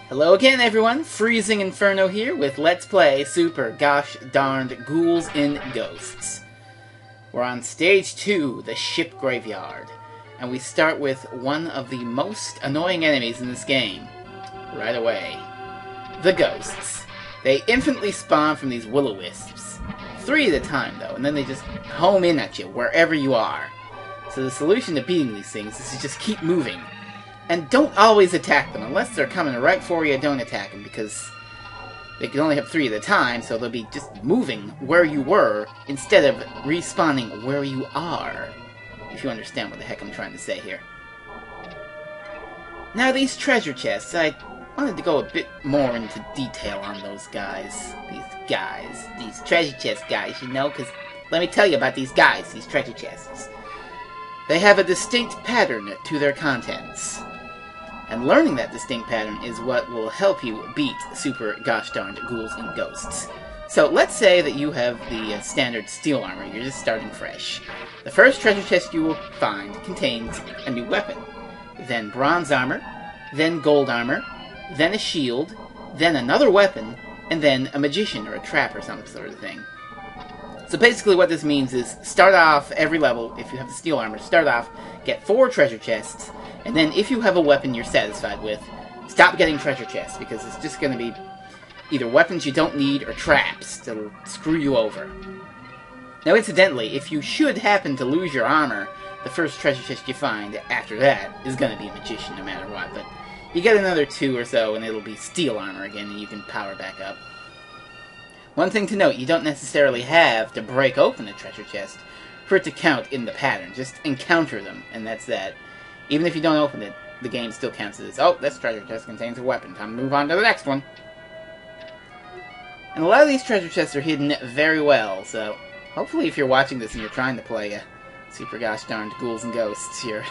Hello again, everyone. Freezing Inferno here with Let's Play Super Gosh Darned Ghouls and Ghosts. We're on Stage 2, the Ship Graveyard, and we start with one of the most annoying enemies in this game. Right away. The Ghosts. They infinitely spawn from these will-o-wisps. 3 at a time, though, and then they just home in at you, wherever you are. So the solution to beating these things is to just keep moving. And don't always attack them. Unless they're coming right for you, don't attack them, because they can only have 3 at a time, so they'll be just moving where you were, instead of respawning where you are. If you understand what the heck I'm trying to say here. Now, these treasure chests, I wanted to go a bit more into detail on those guys. These treasure chest guys, you know, because let me tell you about these guys, these treasure chests. They have a distinct pattern to their contents. And learning that distinct pattern is what will help you beat Super Gosh Darned Ghouls and Ghosts. So let's say that you have the standard steel armor, you're just starting fresh. The first treasure chest you will find contains a new weapon, then bronze armor, then gold armor, then a shield, then another weapon, and then a magician or a trap or some sort of thing. So basically what this means is, start off every level, if you have the steel armor, start off, get 4 treasure chests, and then if you have a weapon you're satisfied with, stop getting treasure chests, because it's just going to be either weapons you don't need or traps that'll screw you over. Now incidentally, if you should happen to lose your armor, the first treasure chest you find after that is going to be a magician no matter what, but you get another 2 or so and it'll be steel armor again and you can power back up. One thing to note, you don't necessarily have to break open a treasure chest for it to count in the pattern. Just encounter them, and that's that. Even if you don't open it, the game still counts as, oh, this treasure chest contains a weapon. Time to move on to the next one. And a lot of these treasure chests are hidden very well, so hopefully if you're watching this and you're trying to play Super Gosh Darned Ghouls and Ghosts, you're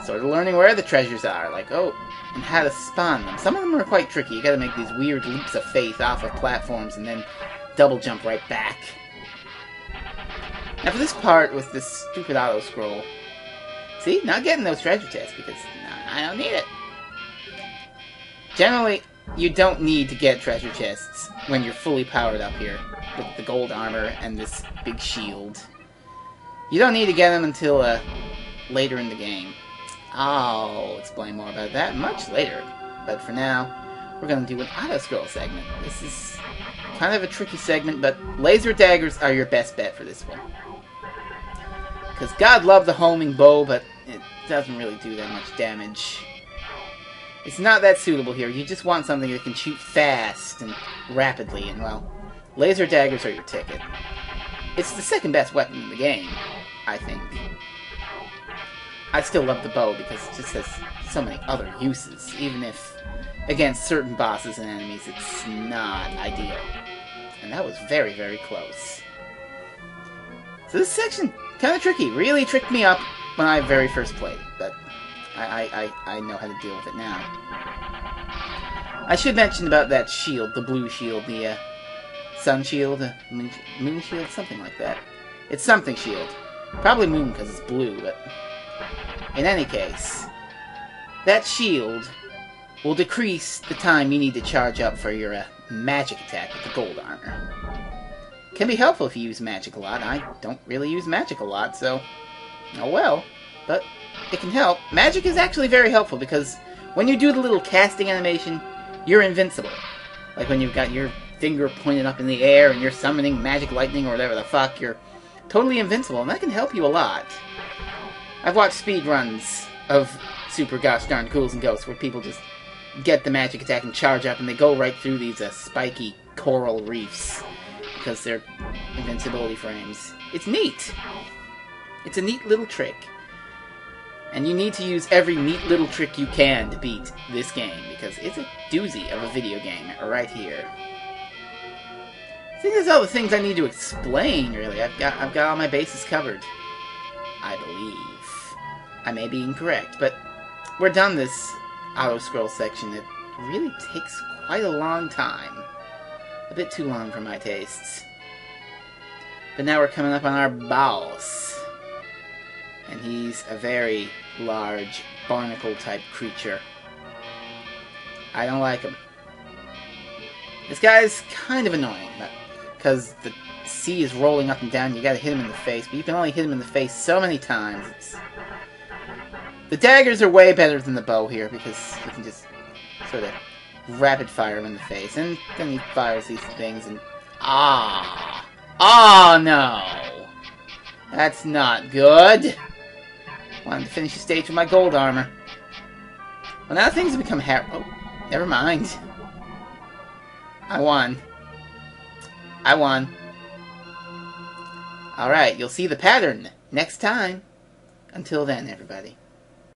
sort of learning where the treasures are, like, oh, and how to spawn them. Some of them are quite tricky. You gotta make these weird leaps of faith off of platforms and then double jump right back. Now for this part with this stupid auto-scroll, see, not getting those treasure chests because I don't need it. Generally, you don't need to get treasure chests when you're fully powered up here with the gold armor and this big shield. You don't need to get them until later in the game. I'll explain more about that much later, but for now, we're going to do an auto-scroll segment. This is kind of a tricky segment, but laser daggers are your best bet for this one. Because God love the homing bow, but it doesn't really do that much damage. It's not that suitable here. You just want something that can shoot fast and rapidly, and well, laser daggers are your ticket. It's the second best weapon in the game, I think. I still love the bow because it just has so many other uses, even if against certain bosses and enemies it's not ideal. And that was very, very close. So this section, kind of tricky, really tricked me up when I very first played, but I know how to deal with it now. I should mention about that shield, the blue shield, the sun shield, moon shield, something like that. It's something shield. Probably moon because it's blue, but in any case, that shield will decrease the time you need to charge up for your magic attack with the gold armor. Can be helpful if you use magic a lot. I don't really use magic a lot, so oh well. But it can help. Magic is actually very helpful because when you do the little casting animation, you're invincible. Like when you've got your finger pointed up in the air and you're summoning magic lightning or whatever the fuck, you're totally invincible, and that can help you a lot. I've watched speedruns of Super Gosh Darned Ghouls and Ghosts where people just get the magic attack and charge up and they go right through these spiky coral reefs because they're invincibility frames. It's neat. It's a neat little trick. And you need to use every neat little trick you can to beat this game because it's a doozy of a video game right here. I think that's all the things I need to explain, really. I've got all my bases covered. I believe. I may be incorrect, but we're done this auto-scroll section. It really takes quite a long time. A bit too long for my tastes. But now we're coming up on our boss. And he's a very large barnacle-type creature. I don't like him. This guy's kind of annoying, because the sea is rolling up and down. You gotta hit him in the face, but you can only hit him in the face so many times. The daggers are way better than the bow here, because you can just sort of rapid fire him in the face, and then he fires these things, and oh no, that's not good. Wanted to finish the stage with my gold armor. Well, now things have become oh, never mind. I won. Alright, you'll see the pattern next time. Until then, everybody.